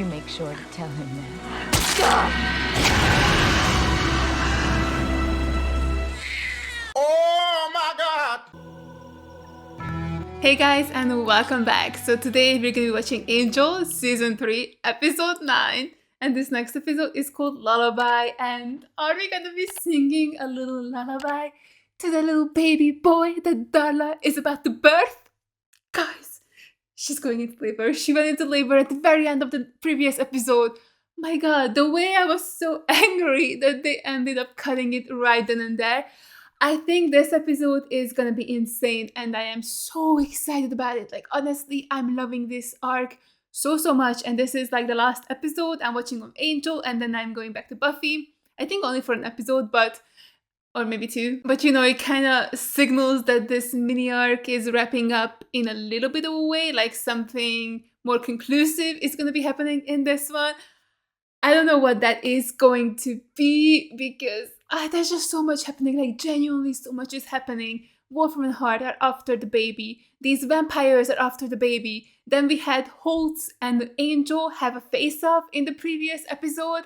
You make sure to tell him that. Oh my God! Hey guys, and welcome back. So today we're gonna be watching Angel Season 3, Episode 9. And this next episode is called Lullaby. And are we gonna be singing a little lullaby to the little baby boy that Darla is about to birth? Guys, she's going into labor. She went into labor at the very end of the previous episode. My god, the way I was so angry that they ended up cutting it right then and there. I think this episode is gonna be insane and I am so excited about it. Like, honestly, I'm loving this arc so much. And this is like the last episode I'm watching of Angel, and then I'm going back to Buffy. I think only for an episode, or maybe two. But you know, it kind of signals that this mini arc is wrapping up in a little bit of a way, like something more conclusive is going to be happening in this one. I don't know what that is going to be because there's just so much happening, like genuinely so much is happening. Wolfram and Hart are after the baby. These vampires are after the baby. Then we had Holtz and Angel have a face-off in the previous episode.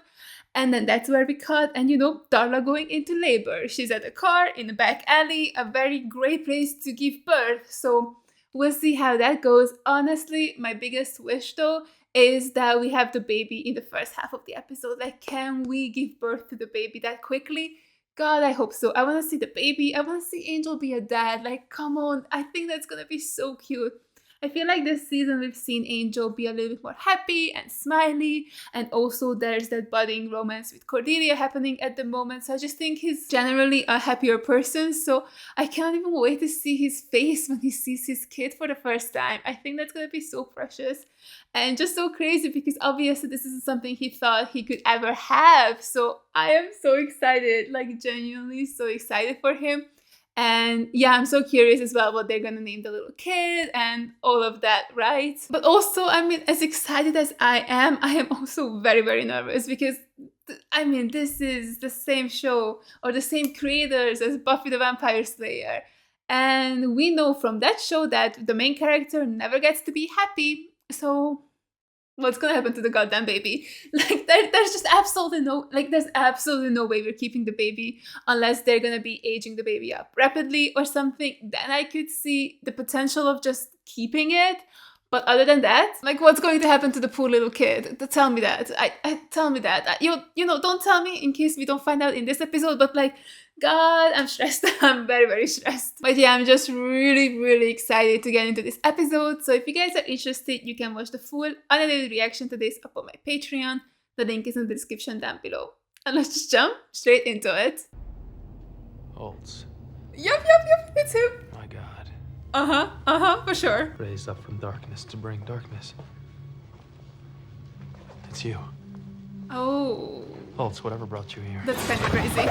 And then that's where we cut, and you know, Darla going into labor. She's at a car in the back alley, a very great place to give birth. So we'll see how that goes. Honestly, my biggest wish though is that we have the baby in the first half of the episode. Like, can we give birth to the baby that quickly? God, I hope so. I want to see the baby. I want to see Angel be a dad. Like, come on. I think that's going to be so cute. I feel like this season we've seen Angel be a little bit more happy and smiley, and also there's that budding romance with Cordelia happening at the moment, so I just think he's generally a happier person, so I can't even wait to see his face when he sees his kid for the first time. I think that's gonna be so precious and just so crazy because obviously this isn't something he thought he could ever have, so I am so excited, like genuinely so excited for him. And yeah, I'm so curious as well what they're gonna name the little kid and all of that, right? But also, I mean, as excited as I am also very nervous because, I mean, this is the same show or the same creators as Buffy the Vampire Slayer. And we know from that show that the main character never gets to be happy. So what's gonna happen to the goddamn baby? Like, there's just absolutely no, like, there's absolutely no way we're keeping the baby unless they're gonna be aging the baby up rapidly or something. Then I could see the potential of just keeping it. But other than that, like, what's going to happen to the poor little kid? Tell me that. Tell me that. You know, don't tell me in case we don't find out in this episode. But like, God, I'm stressed. I'm very stressed. But yeah, I'm just really excited to get into this episode. So if you guys are interested, you can watch the full unedited reaction to this up on my Patreon. The link is in the description down below. And let's just jump straight into it. Holtz. Yep, it's him. My God. For sure. Raised up from darkness to bring darkness. It's you. Oh. Holtz, whatever brought you here. That's kind of crazy.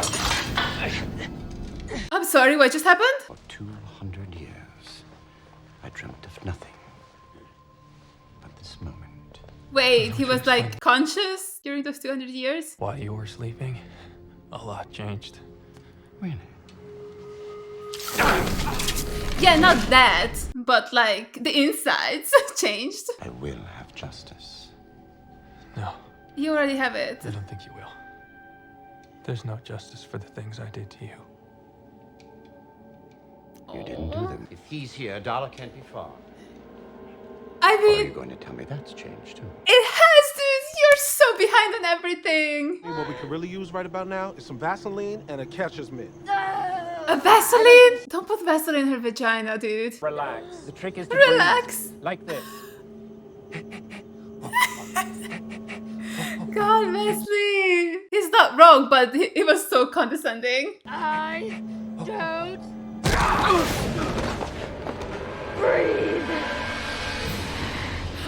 I'm sorry, what just happened? For 200 years, I dreamt of nothing but this moment. Wait, he was like conscious during those 200 years? While you were sleeping, a lot changed. Really? Yeah, not that, but like the insides changed. I will have justice. No, You already have it. I don't think you will. There's no justice for the things I did to you. You didn't do them. If he's here, Darla can't be far. I Or are you mean, going to tell me that's changed too? it has to. You're so behind on everything. What we could really use right about now is some Vaseline and a catcher's mitt. A Vaseline? Don't put Vaseline in her vagina, dude. Relax. The trick is to Relax. breathe like this. God, Wesley. He's not wrong, but he was so condescending. I don't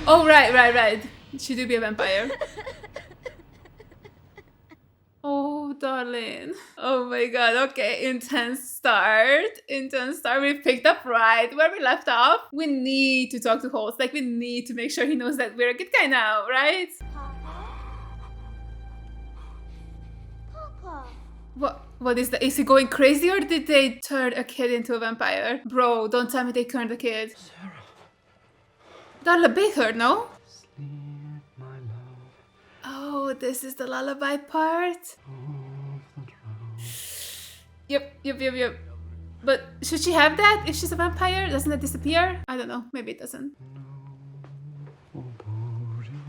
Oh, right. She do be a vampire. Oh, darling. Oh my god. Okay, intense start. We picked up right where we left off. We need to talk to Holtz. Like, we need to make sure he knows that we're a good guy now, right? Papa. What is that? Is he going crazy or did they turn a kid into a vampire? Bro, don't tell me they turned the kid. Sarah. Darla bit her, no? Sleep, my love. this is the lullaby part. Yep. But should she have that if she's a vampire? Doesn't that disappear? I don't know. Maybe it doesn't.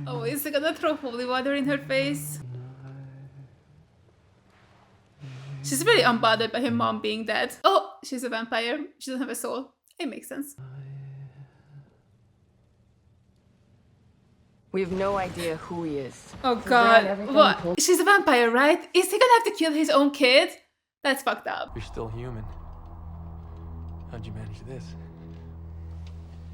Oh, is he gonna throw holy water in her face? She's really unbothered by her mom being dead. Oh, she's a vampire. She doesn't have a soul. It makes sense. We have no idea who he is. Oh god. What? She's a vampire, right? Is he gonna have to kill his own kid? That's fucked up. You're still human. How'd you manage this?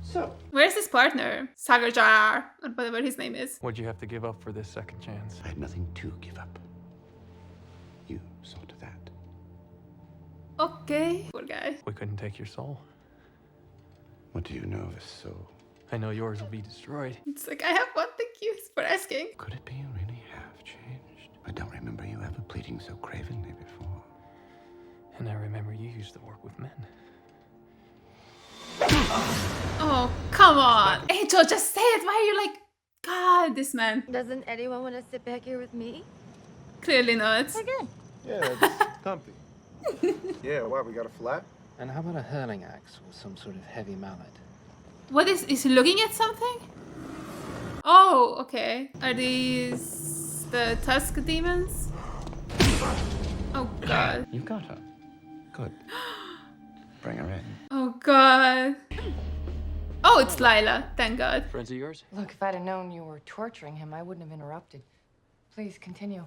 So, Where's his partner? Sagajar, or whatever his name is. What'd you have to give up for this second chance? I had nothing to give up. You saw to that. Okay. Poor guy. We couldn't take your soul. What do you know of his soul? I know yours will be destroyed. It's like, I have one, thank you for asking. Could it be you really have changed? I don't remember you ever pleading so cravenly before. And I remember you used to work with men. Oh, come on. Angel, just say it. Why are you like, God, this man? Doesn't anyone want to sit back here with me? Clearly not. Again. Yeah, it's comfy. Yeah, why, we got a flat? And how about a hurling axe or some sort of heavy mallet? What is he looking at something? Oh, okay. Are these the Tusk demons? Oh, God. You got her. Good. Bring her in. Oh, God. Oh, it's Lila. Thank God. Friends of yours? Look, if I'd have known you were torturing him, I wouldn't have interrupted. Please continue.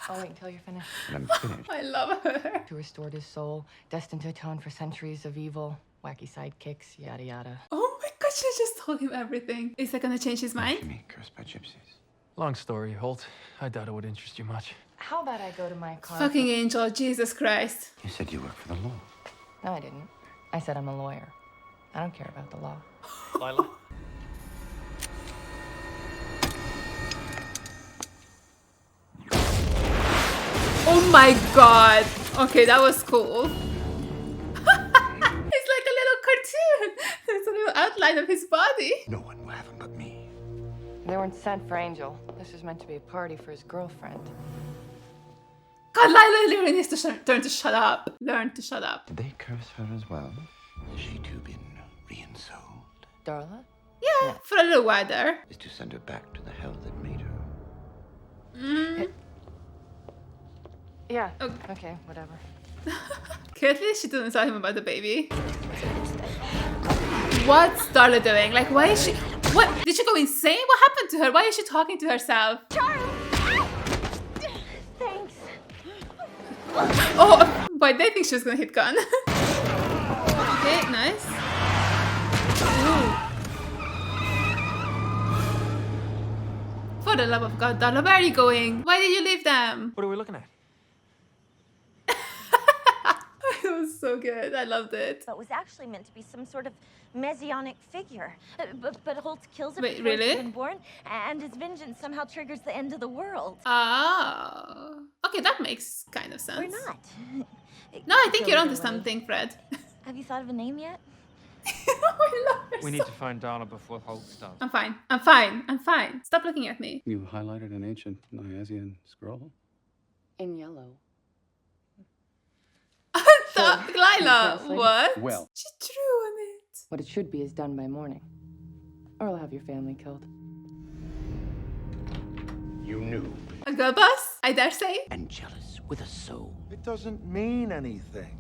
I'll wait until you're finished. And I'm finished. I love her. To restore his soul, destined to atone for centuries of evil, wacky sidekicks, yada yada. Oh my God, she just told him everything. Is that gonna change his mind? To me, cursed by gypsies. Long story, Holtz. I doubt it would interest you much. How about I go to my car? Fucking Angel, Jesus Christ. You said you work for the law. No, I didn't. I said I'm a lawyer. I don't care about the law. Lila? Oh my God. Okay, that was cool. It's like a little cartoon. There's a little outline of his body. No one will have him but me. They weren't sent for Angel. This was meant to be a party for his girlfriend. God, Lila literally needs to learn to shut up. Learn to shut up. Did they curse her as well? Has she too been re-ensouled? Darla? Yeah, for a little while there. Is to send her back to the hell that made her. Yeah. Oh. Okay, whatever. Clearly, she didn't tell him about the baby. What's Darla doing? Like, why is she... What? Did she go insane? What happened to her? Why is she talking to herself? Thanks. Oh, but they think she was gonna hit Gun. Okay, nice. Ooh. For the love of God, Darla, where are you going? Why did you leave them? What are we looking at? It was so good. I loved it. But was actually meant to be some sort of messianic figure. But Holtz kills it Wait, before really? he's even born, and his vengeance somehow triggers the end of the world. Oh. Okay, that makes kind of sense. Or not. No, I think Go you're either onto way. something, Fred. Have you thought of a name yet? I love her We need so- to find Darla before Holtz does. I'm fine. I'm fine. I'm fine. Stop looking at me. You highlighted an ancient Nyasian scroll? In yellow. Stop, Lila. Translate. What? Well. She drew on it. What it should be is done by morning. Or I'll have your family killed. You knew. A girl boss, I dare say. And jealous with a soul. It doesn't mean anything.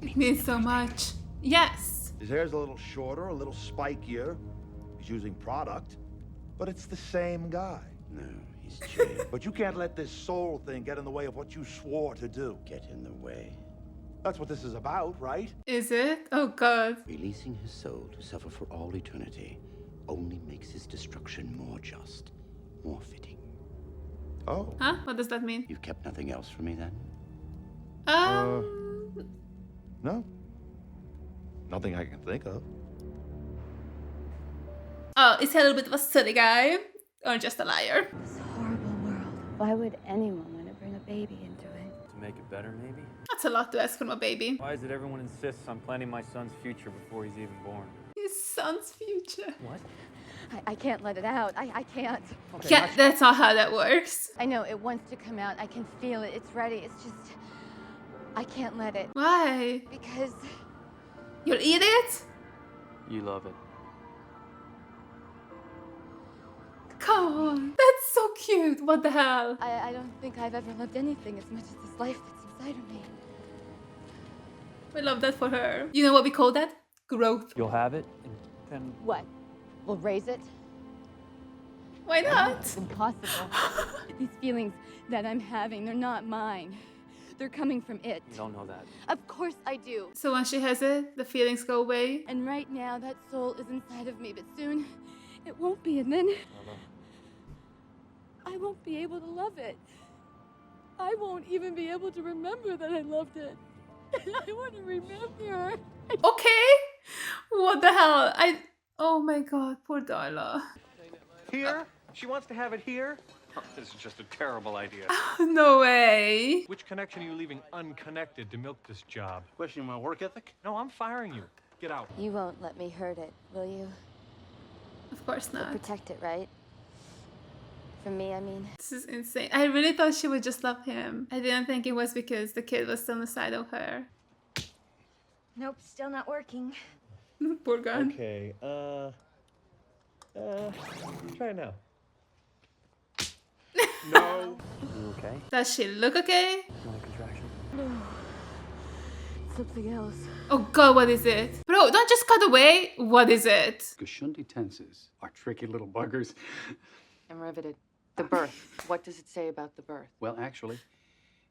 It means so much. Yes. His hair's a little shorter, a little spikier. He's using product, but it's the same guy. No, he's changed. But you can't let this soul thing get in the way of what you swore to do. Get in the way. That's what this is about, right? Is it? Oh God. Releasing his soul to suffer for all eternity only makes his destruction more just, more fitting. Oh. Huh? What does that mean? You've kept nothing else from me then? No. Nothing I can think of. Oh, is he a little bit of a silly guy? Or just a liar? This horrible world. Why would anyone want to bring a baby into it? To make it better, maybe? That's a lot to ask from a baby. Why is it everyone insists on planning my son's future before he's even born? His son's future. What? I can't let it out. I can't. Okay, Yeah, that's not how that works. I know it wants to come out. I can feel it. It's ready. It's just, I can't let it. Why? Because You'll eat it? You love it. Come on. That's so cute. What the hell? I don't think I've ever loved anything as much as this life that's inside of me. We love that for her. You know what we call that? Growth. You'll have it in 10... What? We'll raise it? Why not? It's impossible. These feelings that I'm having, they're not mine. They're coming from it. You don't know that. Of course I do. So once she has it, the feelings go away. And right now, that soul is inside of me, but soon it won't be, and then I won't be able to love it. I won't even be able to remember that I loved it. I want to remember. Okay. What the hell? Oh my god, poor Darla. Here? She wants to have it here? This is just a terrible idea. No way. Which connection are you leaving unconnected to milk this job? Questioning my work ethic? No, I'm firing you. Get out. You won't let me hurt it, will you? Of course You'll not. protect it, right? For me, I mean. This is insane. I really thought she would just love him. I didn't think it was because the kid was still on the side of her. Nope, still not working. Poor guy. Okay, try it now. No. You okay? Does she look okay? Another contraction? No. Something else. Oh god, what is it? Bro, don't just cut away. What is it? Gashundi tenses are tricky little buggers. I'm riveted. The birth. What does it say about the birth? Well, actually,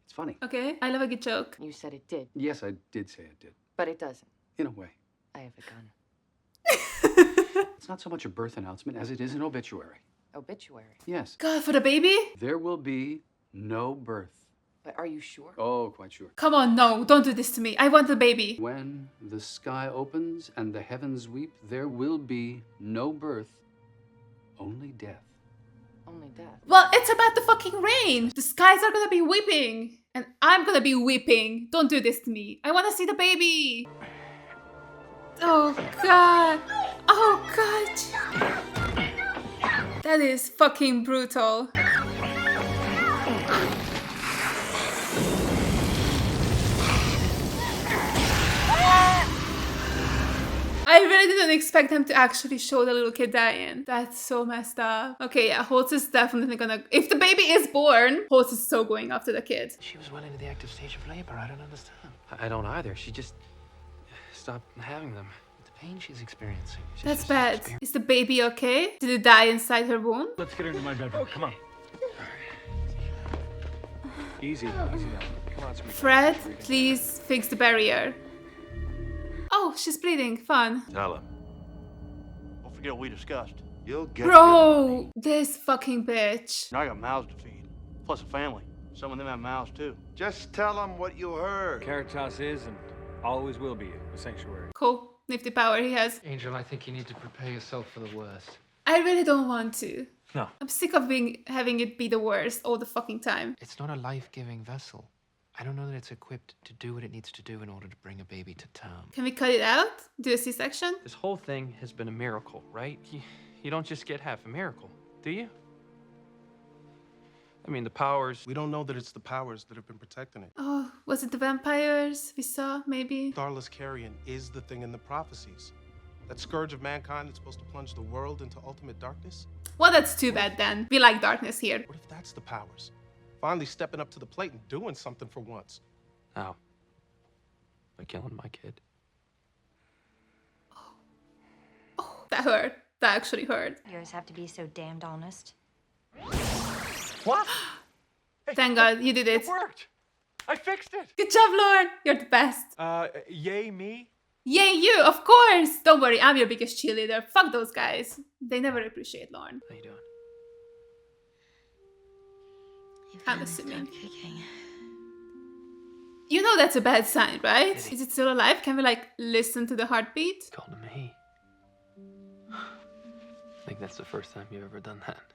it's funny. Okay, I love a good joke. You said it did, Yes, I did say it did. but it doesn't. In a way. I have a gun. It's not so much a birth announcement as it is an obituary. Obituary. Yes. God, for the baby? There will be no birth. But are you sure? Oh, quite sure. Come on, no, don't do this to me. I want the baby. When the sky opens and the heavens weep, there will be no birth, only death. Only death. Well, it's about the fucking rain. The skies are gonna be weeping. And I'm gonna be weeping. Don't do this to me. I wanna see the baby. Oh, God. Oh, God. That is fucking brutal. I really didn't expect them to actually show the little kid dying. That's so messed up. Okay, yeah, Holtz is definitely gonna... If the baby is born, Holtz is so going after the kid. She was well into the active stage of labor. I don't understand. I don't either. She just stopped having them. The pain she's experiencing. That's bad. Is the baby okay? Did it die inside her womb? Let's get her into my bedroom. Come on. Easy, easy now. Come on, sweetie. Fred, please fix the barrier. Oh, she's bleeding. Fun. Darla. Don't forget what we discussed. You'll get Bro, this fucking bitch. I got mouths to feed, plus a family. Some of them have mouths too. Just tell them what you heard. Caritas is and always will be a sanctuary. Cool. Nifty power he has. Angel, I think you need to prepare yourself for the worst. I really don't want to. No. I'm sick of having it be the worst all the fucking time. It's not a life-giving vessel. I don't know that it's equipped to do what it needs to do in order to bring a baby to term. Can we cut it out? Do a C-section? This whole thing has been a miracle, right? You don't just get half a miracle, do you? I mean, the powers... We don't know that it's the powers that have been protecting it. Oh, was it the vampires we saw, maybe? Darla's carrion is the thing in the prophecies. That scourge of mankind that's supposed to plunge the world into ultimate darkness? Well, that's too bad then. We like darkness here. What if that's the powers? Finally stepping up to the plate and doing something for once. How? By killing my kid. Oh, that hurt. That actually hurt. You guys have to be so damned honest. What? Thank God, you did it. It worked. I fixed it. Good job, Lauren. You're the best. Yay me. Yay, you, of course. Don't worry, I'm your biggest cheerleader. Fuck those guys. They never appreciate Lauren. How you doing? I'm assuming. You know that's a bad sign, right? Is it still alive? Can we, like, listen to the heartbeat? Called to me. I think that's the first time you've ever done that.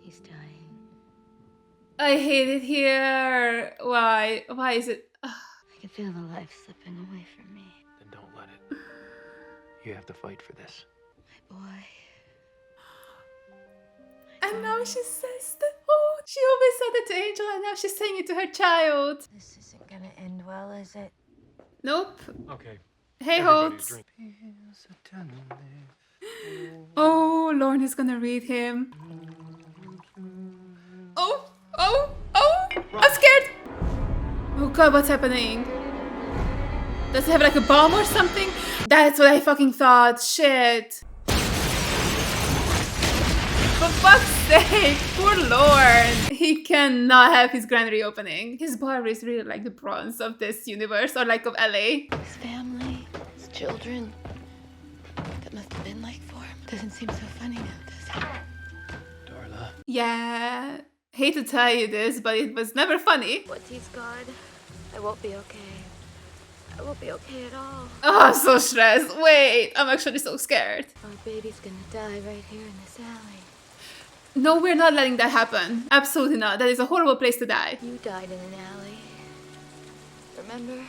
He's dying. I hate it here. Why? Why is it... I can feel the life slipping away from me. Then don't let it. You have to fight for this. My boy. And now she says that. Oh, she always said it to Angel, and now she's saying it to her child. This isn't gonna end well, is it? Nope. Okay. Hey, Everybody Holtz. drink. Oh, Lauren is gonna read him. Oh. I'm scared. Oh god, what's happening? Does it have like a bomb or something? That's what I fucking thought. Shit. For fuck's sake, poor Lauren. He cannot have his granary opening. His bar is really like the bronze of this universe, or like of LA. His family, his children. That must have been like for him. Doesn't seem so funny now, does it? Darla. Yeah. Hate to tell you this, but it was never funny. What he's God, I won't be okay. I won't be okay at all. Oh, I'm so stressed. Wait, I'm actually so scared. Our baby's gonna die right here in this alley. No, we're not letting that happen. Absolutely not. That is a horrible place to die. You died in an alley. Remember?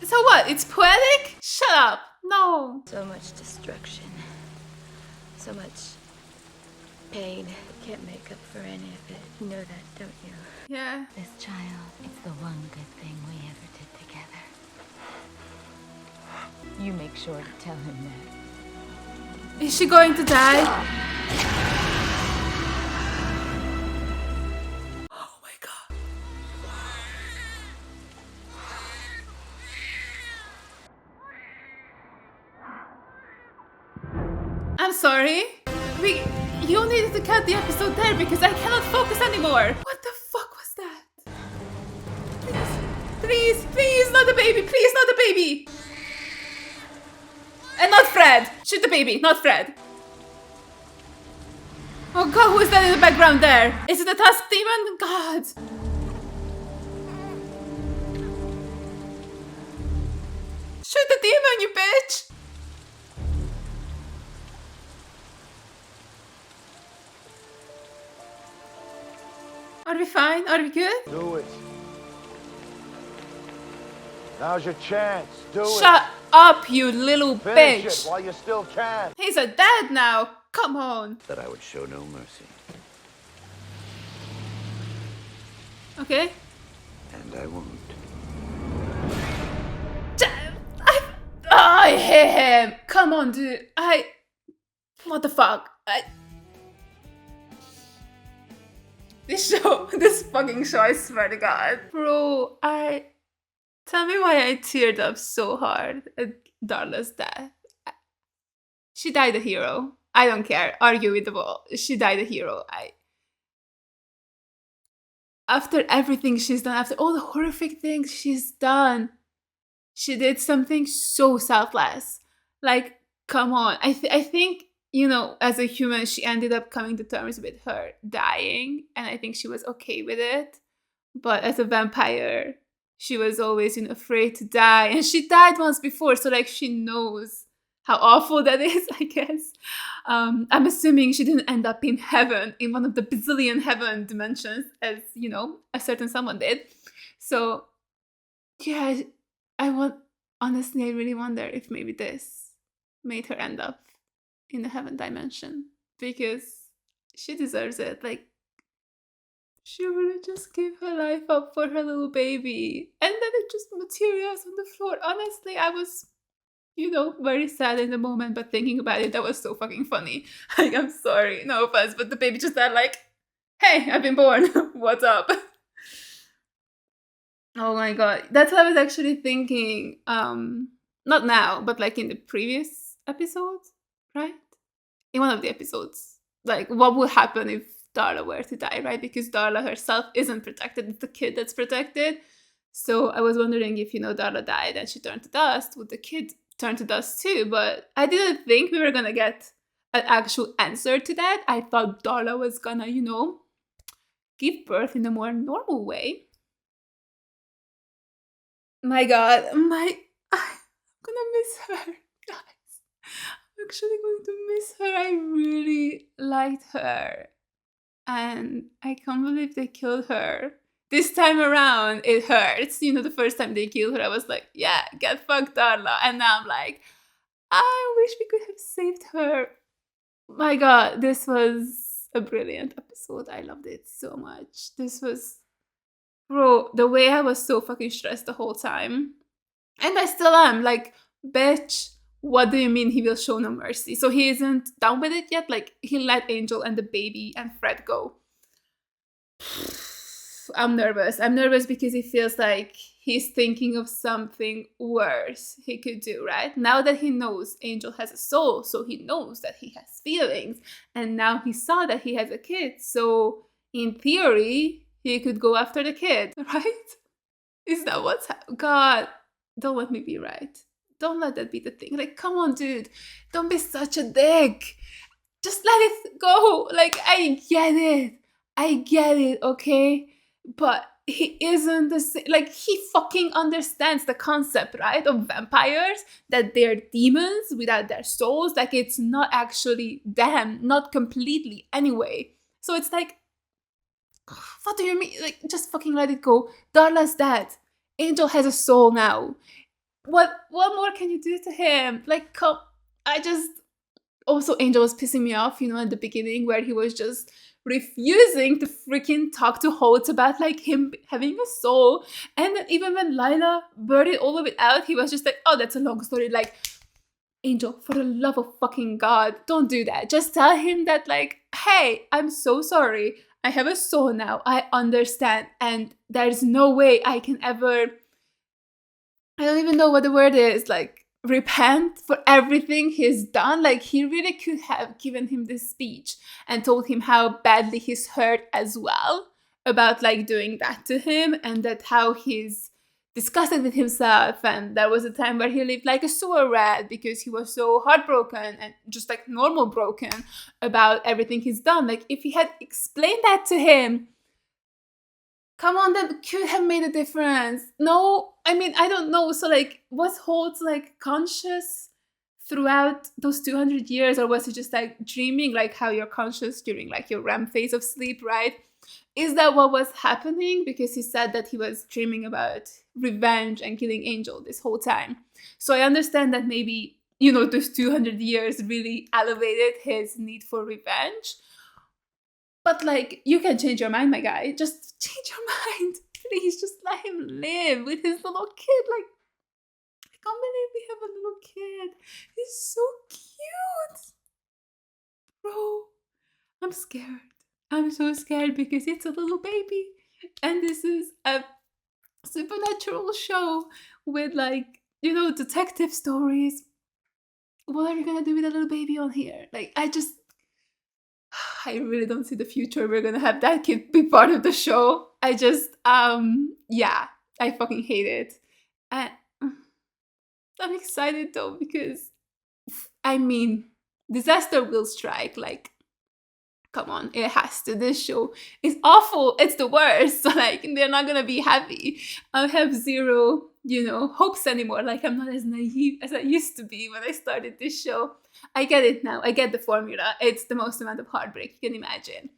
So what? It's poetic? Shut up. No. So much destruction. So much pain. Can't make up for any of it. You know that, don't you? Yeah. This child, it's the one good thing we ever did together. You make sure to tell him that. Is she going to die? Oh my god. I'm sorry. You needed to cut the episode there because I cannot focus anymore. What the fuck was that? Please, not the baby. Please, not the baby. And not Fred. Shoot the baby, not Fred. Oh god, who is that in the background there? Is it a Tusk demon? God. Shoot the demon, you bitch. Are we fine? Are we good? Do it. Now's your chance. Do it. Shut up, you little Finish bitch. it while you still can. He's a dad now. Come on. That I would show no mercy. Okay. And I won't. I hate him. Come on, dude. What the fuck? This fucking show, I swear to God. Bro, tell me why I teared up so hard at Darla's death. She died a hero. I don't care. Argue with the wall. She died a hero. After everything she's done, after all the horrific things she's done, she did something so selfless. Like, come on. I think, you know, as a human, she ended up coming to terms with her dying, and I think she was okay with it. But as a vampire, she was always, you know, afraid to die, and she died once before, so like she knows how awful that is, I guess. I'm assuming she didn't end up in heaven, in one of the bazillion heaven dimensions, as, you know, a certain someone did. So, yeah, honestly, I really wonder if maybe this made her end up in the heaven dimension, because she deserves it. Like, she really just gave her life up for her little baby, and then it just materialized on the floor. Honestly, I was, you know, very sad in the moment, but thinking about it, that was so fucking funny. Like, I'm sorry, no offense, but the baby just said like, hey, I've been born, what's up? Oh my god, that's what I was actually thinking, not now, but like in the previous episode, right? In one of the episodes, like what would happen if Darla were to die, right? Because Darla herself isn't protected, it's the kid that's protected. So I was wondering if, you know, Darla died and she turned to dust, would the kid turn to dust too? But I didn't think we were gonna get an actual answer to that. I thought Darla was gonna, you know, give birth in a more normal way. My god, I'm gonna miss her, guys. I'm actually going to miss her. I really liked her. And I can't believe they killed her. This time around, it hurts. You know, the first time they killed her, I was like, yeah, get fucked, Darla. And now I'm like, I wish we could have saved her. My God, this was a brilliant episode. I loved it so much. This was, bro, the way I was so fucking stressed the whole time. And I still am. Like, bitch, what do you mean he will show no mercy? So he isn't done with it yet? Like, he let Angel and the baby and Fred go. I'm nervous. I'm nervous because it feels like he's thinking of something worse he could do, right? Now that he knows Angel has a soul, so he knows that he has feelings. And now he saw that he has a kid. So, in theory, he could go after the kid, right? Is that what's God, don't let me be right. Don't let that be the thing. Like, come on, dude. Don't be such a dick. Just let it go. Like, I get it, okay? But he isn't the same. Like, he fucking understands the concept, right? Of vampires, that they're demons without their souls. Like, it's not actually them. Not completely, anyway. So it's like, what do you mean? Like, just fucking let it go. Darla's dead. Angel has a soul now. What more can you do to him? Like, come. Also, Angel was pissing me off, at the beginning, where he was just refusing to freaking talk to Holtz about, like, him having a soul. And then even when Lila blurted all of it out, he was just like, oh, that's a long story. Like, Angel, for the love of fucking God, don't do that. Just tell him that, like, hey, I'm so sorry. I have a soul now. I understand. And there's no way I can ever, I don't even know what the word is, like, repent for everything he's done. Like, he really could have given him this speech and told him how badly he's hurt as well about, like, doing that to him, and that how he's disgusted with himself, and there was a time where he lived like a sewer rat because he was so heartbroken and just like normal broken about everything he's done. Like, if he had explained that to him, come on, that could have made a difference. No, I mean, I don't know. So, like, was Holtz, like, conscious throughout those 200 years, or was he just, like, dreaming, like how you're conscious during, like, your REM phase of sleep, right? Is that what was happening? Because he said that he was dreaming about revenge and killing Angel this whole time. So I understand that maybe, those 200 years really elevated his need for revenge. But, like, you can change your mind, my guy. Just change your mind. Please, just let him live with his little kid. Like, I can't believe we have a little kid. He's so cute. Bro, I'm scared. I'm so scared because it's a little baby. And this is a supernatural show with, like, detective stories. What are we gonna do with a little baby on here? Like, I really don't see the future we're gonna have that kid be part of the show. I fucking hate it. And I'm excited though, because, I mean, disaster will strike. Like, come on, it has to. This show is awful. It's the worst. So, like, they're not gonna be happy. I have zero, hopes anymore. Like, I'm not as naive as I used to be when I started this show. I get it now. I get the formula. It's the most amount of heartbreak you can imagine.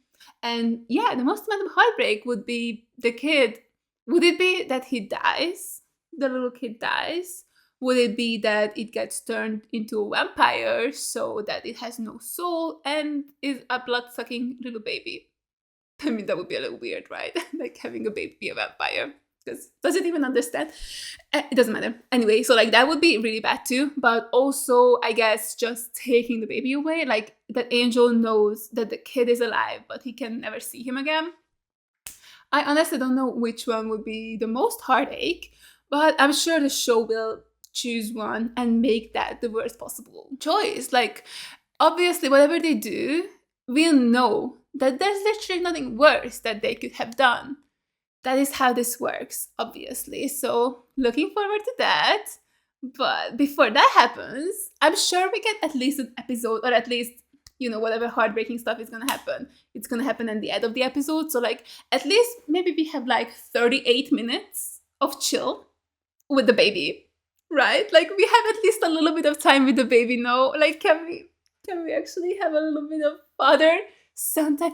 And yeah, the most amount of heartbreak would be the kid. Would it be that he dies? The little kid dies? Would it be that it gets turned into a vampire so that it has no soul and is a blood-sucking little baby? I mean, that would be a little weird, right? Like, having a baby be a vampire. Because does it even understand? It doesn't matter. Anyway, so, like, that would be really bad too. But also, I guess, just taking the baby away. Like, that Angel knows that the kid is alive, but he can never see him again. I honestly don't know which one would be the most heartache. But I'm sure the show will choose one and make that the worst possible choice. Like, obviously, whatever they do, we'll know that there's literally nothing worse that they could have done. That is how this works, obviously. So, looking forward to that. But before that happens, I'm sure we get at least an episode, or at least, whatever heartbreaking stuff is gonna happen. It's gonna happen at the end of the episode. So, like, at least maybe we have, like, 38 minutes of chill with the baby, right? Like, we have at least a little bit of time with the baby, no? Like, can we actually have a little bit of father-son time?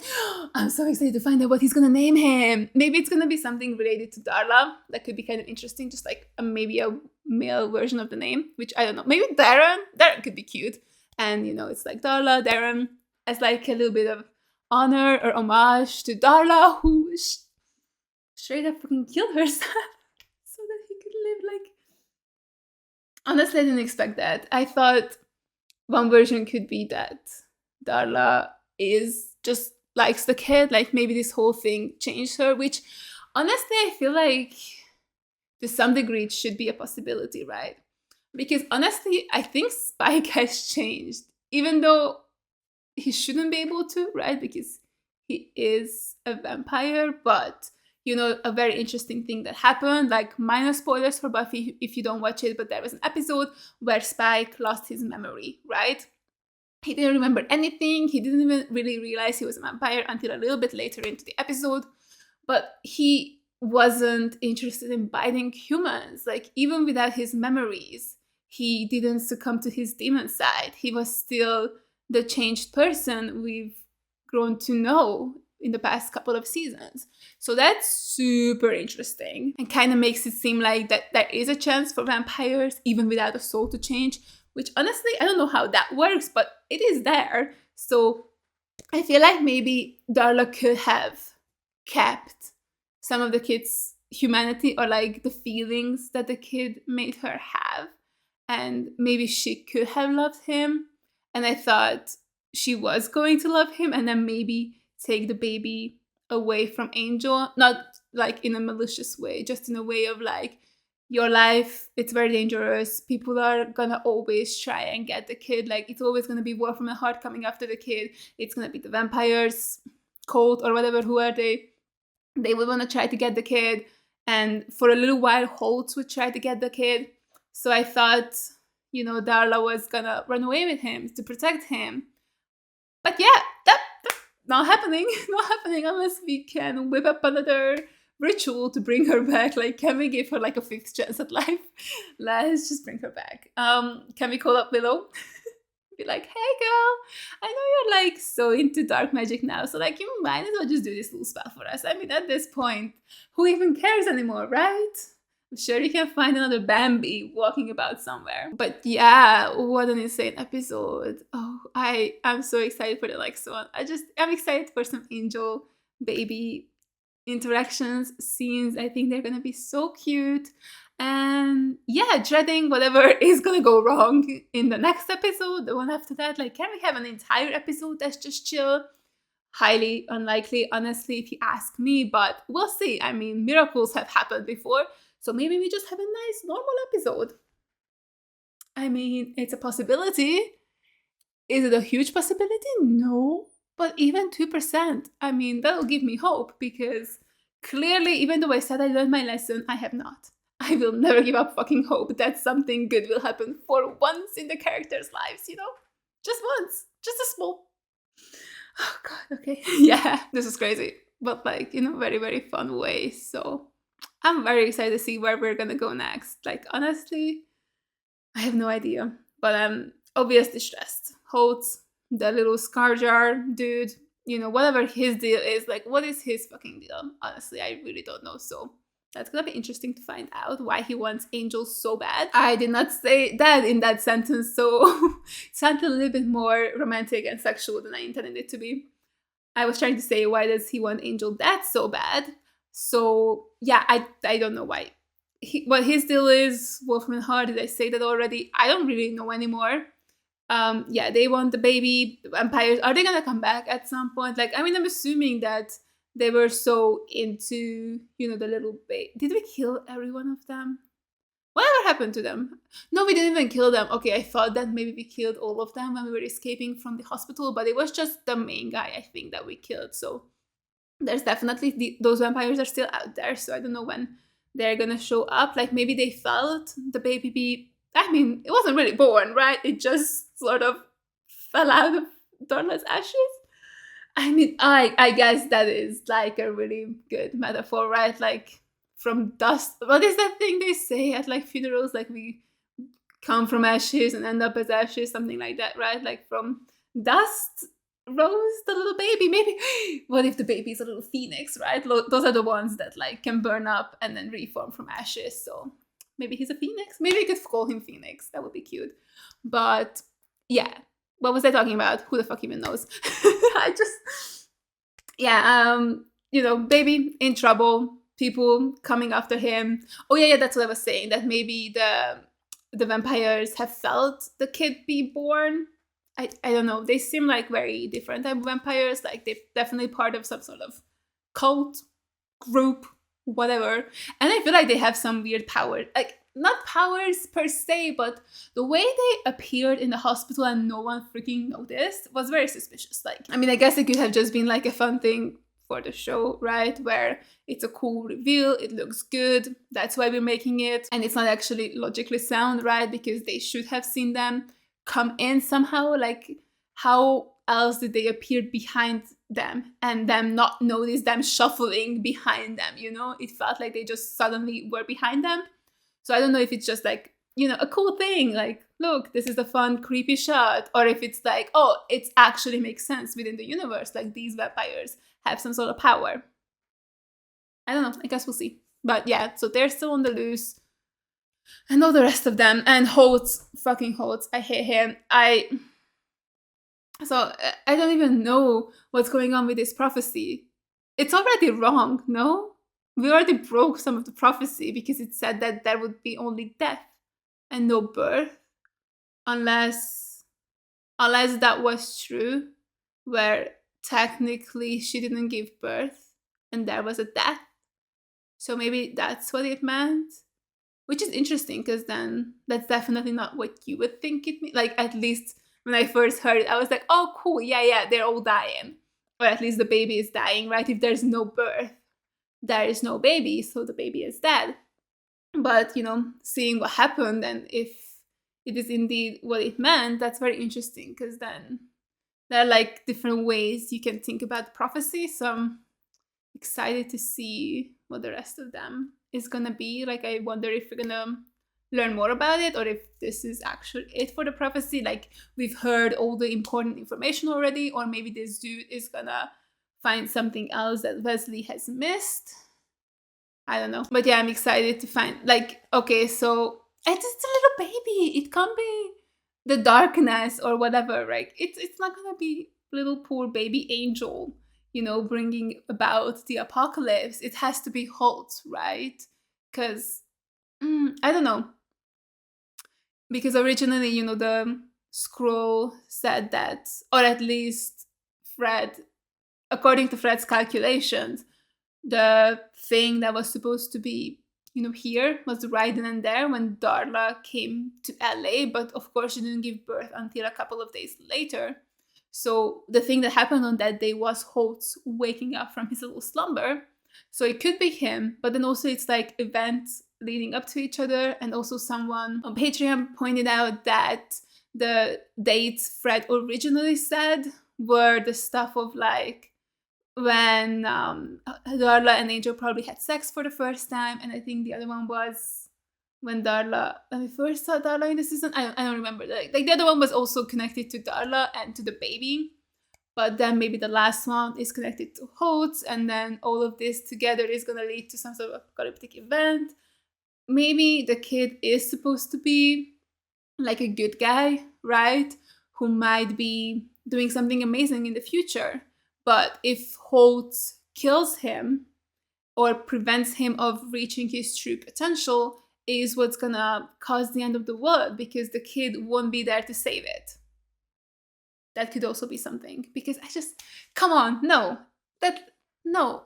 I'm so excited to find out what he's gonna name him. Maybe it's gonna be something related to Darla. That could be kind of interesting. Just like maybe a male version of the name, which I don't know. Maybe Darren. Darren could be cute. And, you know, it's like Darla, Darren, as like a little bit of honor or homage to Darla, who straight up fucking killed herself so that he could live. Like, honestly, I didn't expect that. I thought one version could be that Darla is just likes the kid, like maybe this whole thing changed her, which honestly I feel like to some degree it should be a possibility, right? Because honestly I think Spike has changed, even though he shouldn't be able to, right? Because he is a vampire. But you know, a very interesting thing that happened, like minor spoilers for Buffy if you don't watch it, but there was an episode where Spike lost his memory, right? He didn't remember anything. He didn't even really realize he was a vampire until a little bit later into the episode. But he wasn't interested in biting humans. Like, even without his memories, he didn't succumb to his demon side. He was still the changed person we've grown to know in the past couple of seasons. So that's super interesting and kind of makes it seem like that there is a chance for vampires, even without a soul, to change. Which honestly, I don't know how that works, but it is there. So I feel like maybe Darla could have kept some of the kid's humanity, or like the feelings that the kid made her have. And maybe she could have loved him. And I thought she was going to love him and then maybe take the baby away from Angel. Not like in a malicious way, just in a way of like, your life, it's very dangerous. People are gonna always try and get the kid. Like, it's always gonna be War from the Heart coming after the kid. It's gonna be the vampires, cult, or whatever, who are they? They would wanna try to get the kid. And for a little while, Holtz would try to get the kid. So I thought, you know, Darla was gonna run away with him to protect him. But yeah, that's not happening. Not happening unless we can whip up another ritual to bring her back. Like, can we give her like a 5th chance at life? Let's just bring her back. Can we call up Willow? Be like, hey girl, I know you're like so into dark magic now, so like you might as well just do this little spell for us. I mean, at this point, who even cares anymore, right? I'm sure you can find another Bambi walking about somewhere. But yeah, what an insane episode. Oh, I'm so excited for the next one. I'm excited for some Angel baby interactions, scenes. I think they're gonna be so cute. And yeah, dreading whatever is gonna go wrong in the next episode, the one after that. Like, can we have an entire episode that's just chill? Highly unlikely, honestly, if you ask me, but we'll see. I mean, miracles have happened before, so maybe we just have a nice normal episode. I mean, it's a possibility. Is it a huge possibility? No. But even 2%, I mean, that'll give me hope, because clearly, even though I said I learned my lesson, I have not. I will never give up fucking hope that something good will happen for once in the characters' lives, you know? Just once. Just a small... Oh god, okay. Yeah, this is crazy. But like, in a very, very fun way. So I'm very excited to see where we're gonna go next. Like, honestly, I have no idea. But I'm obviously stressed. Holtz, the little scar jar dude, you know, whatever his deal is, like, what is his fucking deal? Honestly, I really don't know. So that's gonna be interesting to find out why he wants Angel so bad. I did not say that in that sentence, so it sounded a little bit more romantic and sexual than I intended it to be. I was trying to say, why does he want Angel that so bad? So yeah, I don't know why. What his deal is, Wolf from the Heart, did I say that already? I don't really know anymore. Yeah, they want the baby. The vampires, are they gonna come back at some point? Like, I mean, I'm assuming that they were so into, you know, the little baby. Did we kill every one of them? Whatever happened to them? No, we didn't even kill them. Okay, I thought that maybe we killed all of them when we were escaping from the hospital, but it was just the main guy, I think, that we killed. So there's definitely, those vampires are still out there, so I don't know when they're gonna show up. Like, maybe they felt the baby be... I mean, it wasn't really born, right? It just sort of fell out of Darla's ashes. I mean, I guess that is like a really good metaphor, right? Like, from dust. What is that thing they say at like funerals? Like, we come from ashes and end up as ashes, something like that, right? Like, from dust rose the little baby. Maybe, what if the baby is a little phoenix, right? Those are the ones that like can burn up and then reform from ashes. So maybe he's a phoenix. Maybe we could call him Phoenix. That would be cute. But yeah, what was I talking about? Who the fuck even knows? Baby in trouble, people coming after him. Oh yeah, that's what I was saying, that maybe the vampires have felt the kid be born. I don't know. They seem like very different type of vampires. Like they're definitely part of some sort of cult, group, whatever. And I feel like they have some weird power. Like, not powers per se, but the way they appeared in the hospital and no one freaking noticed was very suspicious. Like, I mean, I guess it could have just been like a fun thing for the show, right? Where it's a cool reveal, it looks good, that's why we're making it. And it's not actually logically sound, right? Because they should have seen them come in somehow. Like, how else did they appear behind them and them not notice them shuffling behind them, you know? It felt like they just suddenly were behind them. So I don't know if it's just like, you know, a cool thing, like, look, this is a fun, creepy shot, or if it's like, oh, it actually makes sense within the universe, like these vampires have some sort of power. I don't know, I guess we'll see. But yeah, so they're still on the loose. And all the rest of them. And Holtz, fucking Holtz, I hate him. So I don't even know what's going on with this prophecy. It's already wrong, no? We already broke some of the prophecy because it said that there would be only death and no birth. Unless that was true, where technically she didn't give birth and there was a death. So maybe that's what it meant. Which is interesting, because then that's definitely not what you would think it means. Like, at least when I first heard it, I was like, oh, cool, yeah, they're all dying. Or at least the baby is dying, right? If there's no birth, there is no baby, so the baby is dead. But, you know, seeing what happened and if it is indeed what it meant, that's very interesting, because then there are like different ways you can think about prophecy. So I'm excited to see what the rest of them is gonna be. Like, I wonder if we're gonna learn more about it, or if this is actually it for the prophecy. Like, we've heard all the important information already, or maybe this dude is gonna find something else that Wesley has missed. I don't know. But yeah, I'm excited to find, like, okay, so it's a little baby. It can't be the darkness or whatever, right? It's not gonna be little poor baby Angel, you know, bringing about the apocalypse. It has to be Holtz, right? Because, I don't know. Because originally, you know, the scroll said that, or at least Fred, according to Fred's calculations, the thing that was supposed to be, you know, here was right then and there when Darla came to LA, but of course she didn't give birth until a couple of days later. So the thing that happened on that day was Holtz waking up from his little slumber. So it could be him, but then also it's like events leading up to each other. And also someone on Patreon pointed out that the dates Fred originally said were the stuff of like when Darla and Angel probably had sex for the first time. And I think the other one was when we first saw Darla in the season. I don't remember. Like the other one was also connected to Darla and to the baby. But then maybe the last one is connected to Holtz, and then all of this together is going to lead to some sort of apocalyptic event. Maybe the kid is supposed to be like a good guy, right? Who might be doing something amazing in the future. But if Holtz kills him or prevents him of reaching his true potential, is what's going to cause the end of the world, because the kid won't be there to save it. That could also be something, because come on, no,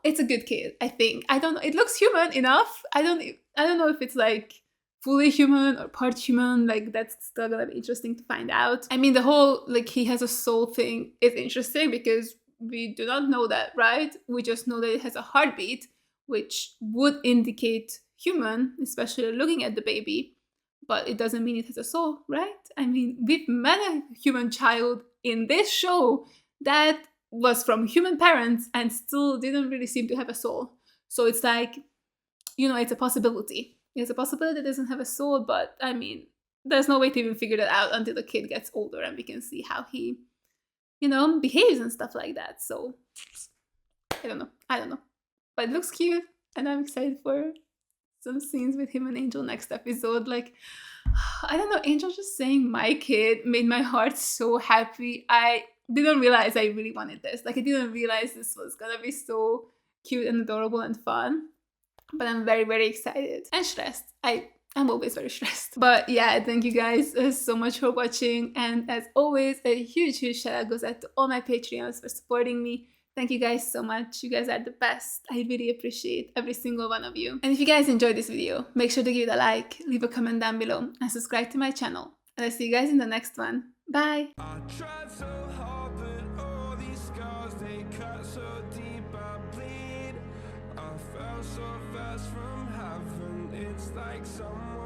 it's a good kid, I think. I don't know, it looks human enough. I don't know if it's like fully human or part human. Like, that's still gonna be interesting to find out. I mean, the whole like he has a soul thing is interesting because we do not know that, right? We just know that it has a heartbeat, which would indicate human, especially looking at the baby. But it doesn't mean it has a soul, right? I mean, we've met a human child in this show that was from human parents and still didn't really seem to have a soul. So it's like, you know, it's a possibility. It's a possibility it doesn't have a soul, but I mean, there's no way to even figure that out until the kid gets older and we can see how he, you know, behaves and stuff like that. So, I don't know. But it looks cute and I'm excited for some scenes with him and Angel next episode. Like, I don't know, Angel just saying my kid made my heart so happy. I didn't realize I really wanted this. Like, I didn't realize this was gonna be so cute and adorable and fun. But I'm very, very excited and stressed. I'm always very stressed. But yeah, thank you guys so much for watching. And as always, a huge, huge shout out goes out to all my Patreons for supporting me. Thank you guys so much. You guys are the best. I really appreciate every single one of you. And if you guys enjoyed this video, make sure to give it a like, leave a comment down below, and subscribe to my channel. And I'll see you guys in the next one. Bye! I tried so hard, but all these scars, they cut so deep, I bleed. I fell so fast from heaven, it's like someone